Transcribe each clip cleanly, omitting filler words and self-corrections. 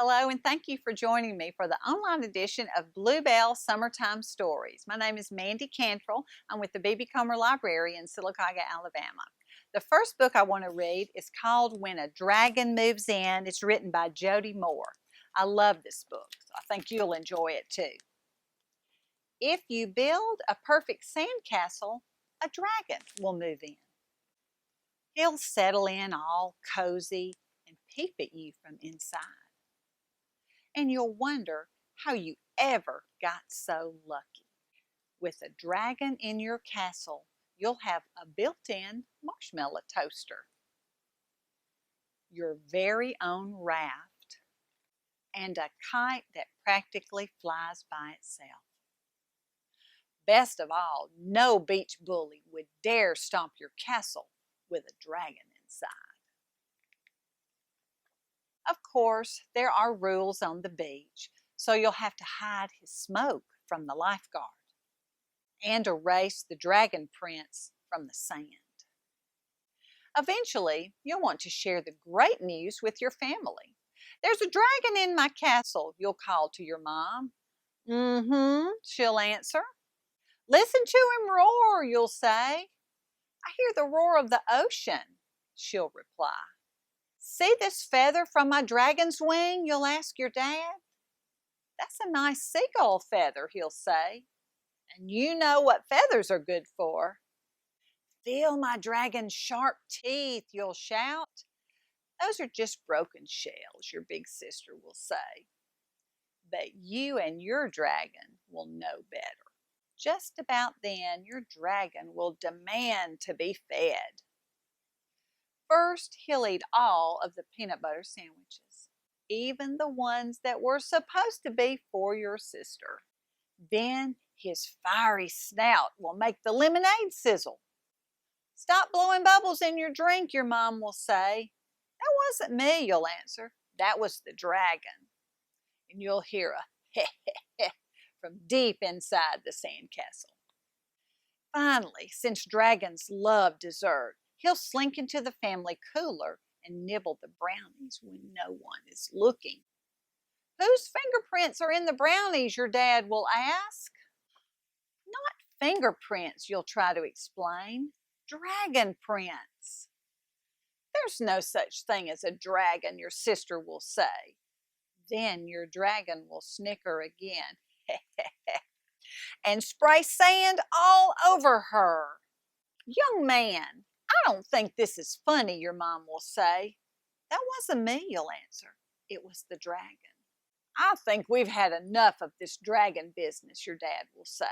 Hello, and thank you for joining me for the online edition of Bluebell Summertime Stories. My name is Mandi Cantrell. I'm with the B.B. Comer Library in Sylacauga, Alabama. The first book I want to read is called When a Dragon Moves In. It's written by Jodi. I love this book, so I think you'll enjoy it too. If you build a perfect sandcastle, a dragon will move in. He'll settle in all cozy and peep at you from inside. And you'll wonder how you ever got so lucky. With a dragon in your castle, you'll have a built-in marshmallow toaster, your very own raft, and a kite that practically flies by itself. Best of all, no beach bully would dare stomp your castle with a dragon inside. Of course, there are rules on the beach, so you'll have to hide his smoke from the lifeguard and erase the dragon prints from the sand. Eventually, you'll want to share the great news with your family. There's a dragon in my castle, you'll call to your mom. She'll answer. Listen to him roar, you'll say. I hear the roar of the ocean, she'll reply. See this feather from my dragon's wing, you'll ask your dad. That's a nice seagull feather, he'll say. And you know what feathers are good for. Feel my dragon's sharp teeth, you'll shout. Those are just broken shells, your big sister will say. But you and your dragon will know better. Just about then, your dragon will demand to be fed. First, he'll eat all of the peanut butter sandwiches, even the ones that were supposed to be for your sister. Then his fiery snout will make the lemonade sizzle. Stop blowing bubbles in your drink, your mom will say. That wasn't me, you'll answer. That was the dragon. And you'll hear a heh heh heh from deep inside the sandcastle. Finally, since dragons love dessert, he'll slink into the family cooler and nibble the brownies when no one is looking. Whose fingerprints are in the brownies, your dad will ask. Not fingerprints, you'll try to explain. Dragon prints. There's no such thing as a dragon, your sister will say. Then your dragon will snicker again and spray sand all over her. Young man, I don't think this is funny, your mom will say. That wasn't me, you'll answer. It was the dragon. I think we've had enough of this dragon business, your dad will say.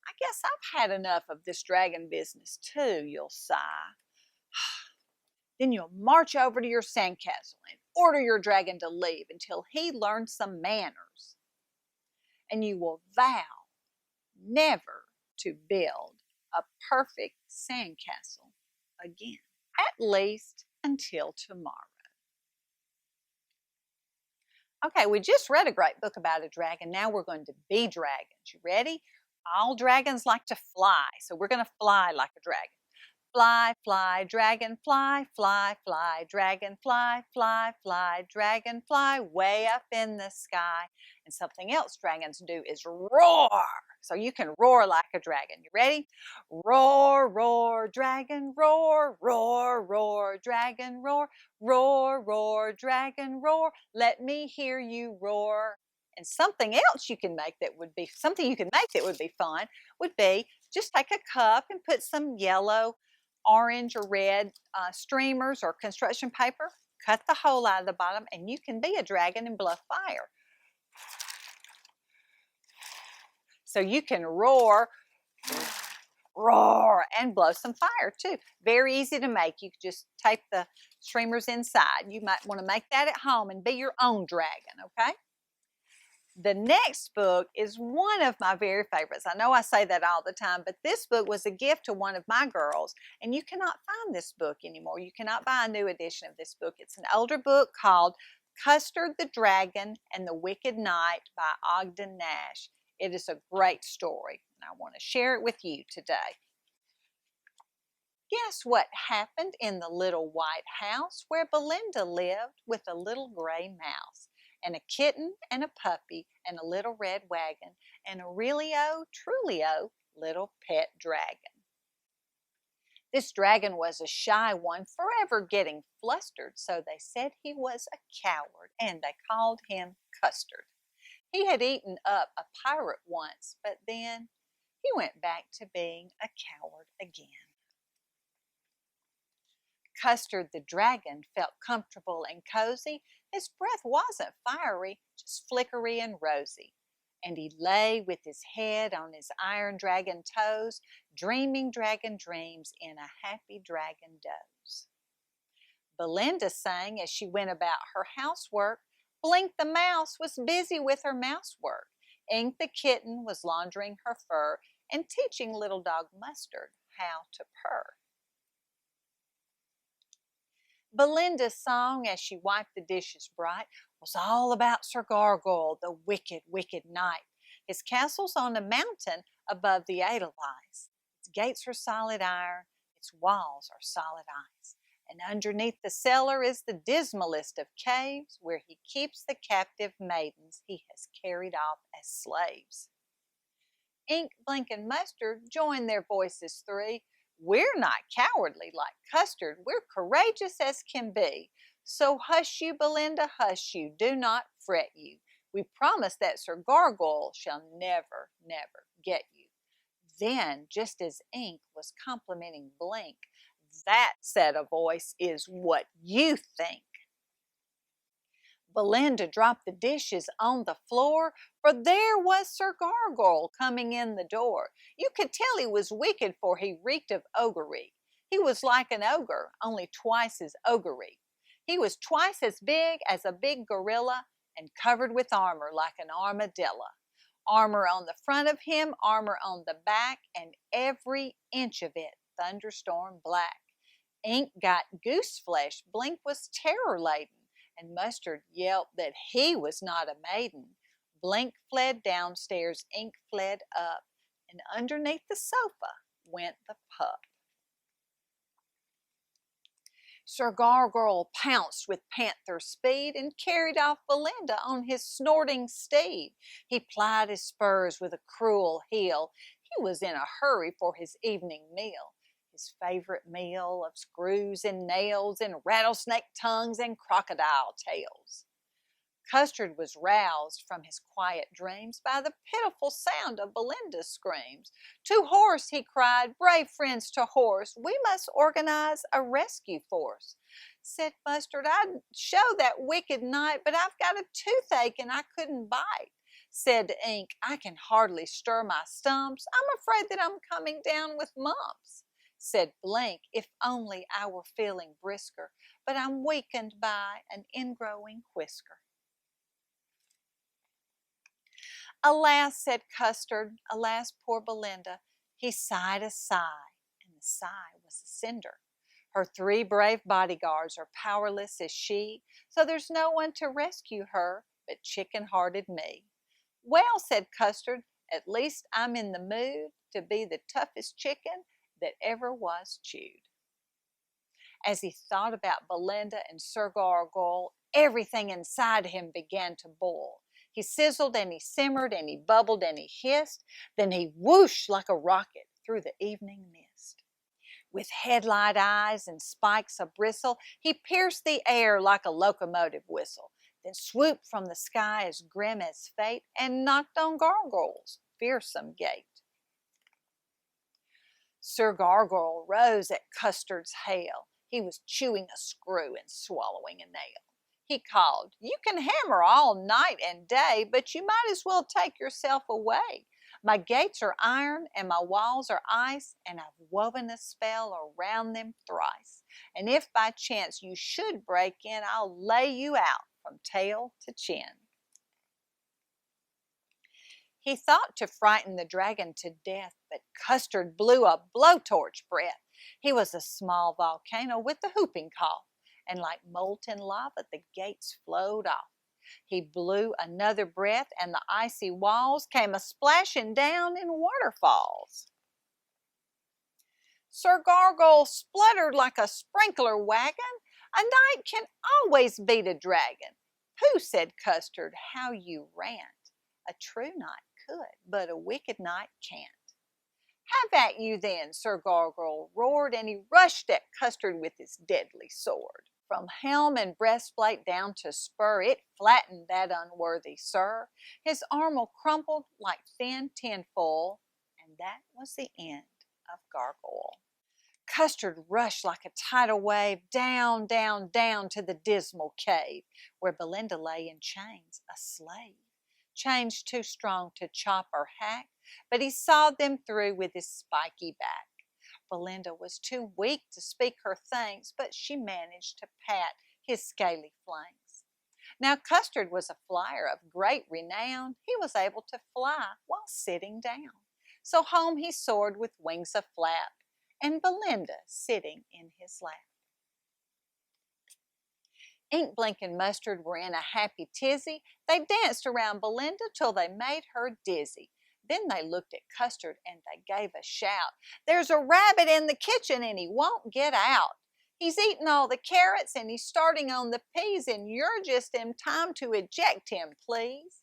I guess I've had enough of this dragon business too, you'll sigh. Then you'll march over to your sandcastle and order your dragon to leave until he learns some manners. And you will vow never to build a perfect sandcastle again, at least until tomorrow. Okay, we just read a great book about a dragon. Now we're going to be dragons. You ready? All dragons like to fly, so we're going to fly like a dragon. Fly, fly, dragon, fly, fly, fly, dragon, fly, fly, fly, dragon, fly, way up in the sky. And something else dragons do is roar. So you can roar like a dragon. You ready? Roar, roar, dragon, roar, roar, roar, dragon, roar, roar, roar, dragon, roar. Let me hear you roar. And something else you can make that would be, fun would be just take a cup and put some yellow, orange or red streamers or construction paper, cut the hole out of the bottom, and you can be a dragon and blow fire. So you can roar, roar, and blow some fire too. Very easy to make. You can just tape the streamers inside. You might want to make that at home and be your own dragon, okay? The next book is one of my very favorites. I know I say that all the time, but this book was a gift to one of my girls, and you cannot find this book anymore. You cannot buy a new edition of this book. It's an older book called Custard the Dragon and the Wicked Knight by Ogden Nash. It is a great story, and I want to share it with you today. Guess what happened in the little white house where Belinda lived with a little gray mouse, and a kitten and a puppy and a little red wagon and a really-o, truly-o little pet dragon. This dragon was a shy one, forever getting flustered, so they said he was a coward, and they called him Custard. He had eaten up a pirate once, but then he went back to being a coward again. Custard the Dragon felt comfortable and cozy. His breath wasn't fiery, just flickery and rosy. And he lay with his head on his iron dragon toes, dreaming dragon dreams in a happy dragon doze. Belinda sang as she went about her housework. Blink the mouse was busy with her mousework. Ink the kitten was laundering her fur and teaching little dog Mustard how to purr. Belinda's song as she wiped the dishes bright was all about Sir Gargoyle, the wicked, wicked knight. His castle's on a mountain above the Edelweiss. Its gates are solid iron, its walls are solid ice. And underneath the cellar is the dismalest of caves, where he keeps the captive maidens he has carried off as slaves. Ink, Blink, and Mustard joined their voices three. We're not cowardly like Custard, we're courageous as can be. So hush you, Belinda, hush you, do not fret you. We promise that Sir Gargoyle shall never, never get you. Then, just as Ink was complimenting Blink, that, said a voice, is what you think. Belinda dropped the dishes on the floor, for there was Sir Gargoyle coming in the door. You could tell he was wicked, for he reeked of ogre-y. He was like an ogre, only twice as ogre-y. He was twice as big as a big gorilla and covered with armor like an armadillo. Armor on the front of him, armor on the back, and every inch of it thunderstorm black. Ink got goose flesh, Blink was terror-laden, and Mustard yelped that he was not a maiden. Blink fled downstairs, Ink fled up, and underneath the sofa went the pup. Sir Gargoyle pounced with panther speed and carried off Belinda on his snorting steed. He plied his spurs with a cruel heel. He was in a hurry for his evening meal. His favorite meal of screws and nails and rattlesnake tongues and crocodile tails. Custard was roused from his quiet dreams by the pitiful sound of Belinda's screams. To horse, he cried, brave friends to horse, we must organize a rescue force. Said Mustard, I'd show that wicked knight, but I've got a toothache and I couldn't bite. Said Ink, I can hardly stir my stumps, I'm afraid that I'm coming down with mumps. Said Blink, if only I were feeling brisker, but I'm weakened by an ingrowing whisker. Alas, said Custard, alas, poor Belinda. He sighed a sigh, and the sigh was a cinder. Her 3 brave bodyguards are powerless as she, so there's no one to rescue her but chicken-hearted me. Well, said Custard, at least I'm in the mood to be the toughest chicken that ever was chewed. As he thought about Belinda and Sir Gargoyle, everything inside him began to boil. He sizzled and he simmered and he bubbled and he hissed. Then he whooshed like a rocket through the evening mist. With headlight eyes and spikes a-bristle, he pierced the air like a locomotive whistle, then swooped from the sky as grim as fate and knocked on Gargoyle's fearsome gate. Sir Gargoyle rose at Custard's hail. He was chewing a screw and swallowing a nail. He called, you can hammer all night and day, but you might as well take yourself away. My gates are iron and my walls are ice, and I've woven a spell around them thrice. And if by chance you should break in, I'll lay you out from tail to chin. He thought to frighten the dragon to death, but Custard blew a blowtorch breath. He was a small volcano with a whooping cough, and like molten lava the gates flowed off. He blew another breath, and the icy walls came a-splashing down in waterfalls. Sir Gargoyle spluttered like a sprinkler wagon. A knight can always beat a dragon. Pooh, said Custard, how you rant. A true knight could, but a wicked knight can't. Have at you then, Sir Gargoyle roared, and he rushed at Custard with his deadly sword. From helm and breastplate down to spur, it flattened that unworthy sir. His armor crumpled like thin tinfoil, and that was the end of Gargoyle. Custard rushed like a tidal wave down, down, down to the dismal cave, where Belinda lay in chains, a slave. Chains too strong to chop or hack, but he sawed them through with his spiky back. Belinda was too weak to speak her thanks, but she managed to pat his scaly flanks. Now Custard was a flyer of great renown. He was able to fly while sitting down. So home he soared with wings aflap, and Belinda sitting in his lap. Ink, Blink, and Mustard were in a happy tizzy. They danced around Belinda till they made her dizzy. Then they looked at Custard and they gave a shout. There's a rabbit in the kitchen and he won't get out. He's eating all the carrots and he's starting on the peas, and you're just in time to eject him, please.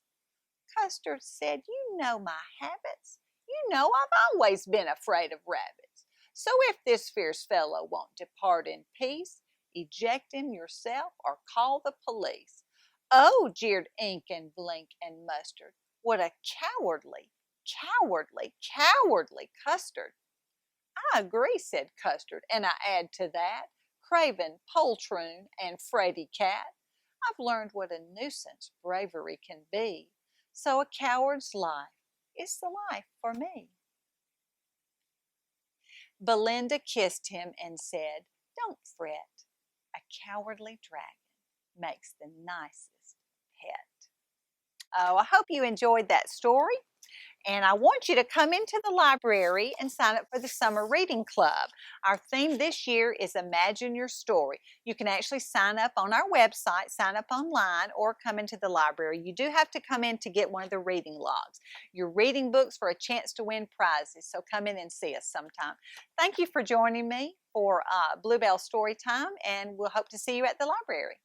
Custard said, you know my habits. You know I've always been afraid of rabbits. So if this fierce fellow won't depart in peace, eject him yourself or call the police. Oh, jeered Ink and Blink and Mustard, what a cowardly Custard. I agree, said Custard, and I add to that, Craven, Poltroon, and Fraidy Cat. I've learned what a nuisance bravery can be, so a coward's life is the life for me. Belinda kissed him and said, don't fret, a cowardly dragon makes the nicest pet. Oh, I hope you enjoyed that story. And I want you to come into the library and sign up for the Summer Reading Club. Our theme this year is Imagine Your Story. You can actually sign up on our website, sign up online, or come into the library. You do have to come in to get one of the reading logs. You're reading books for a chance to win prizes, so come in and see us sometime. Thank you for joining me for Bluebell Storytime, and we'll hope to see you at the library.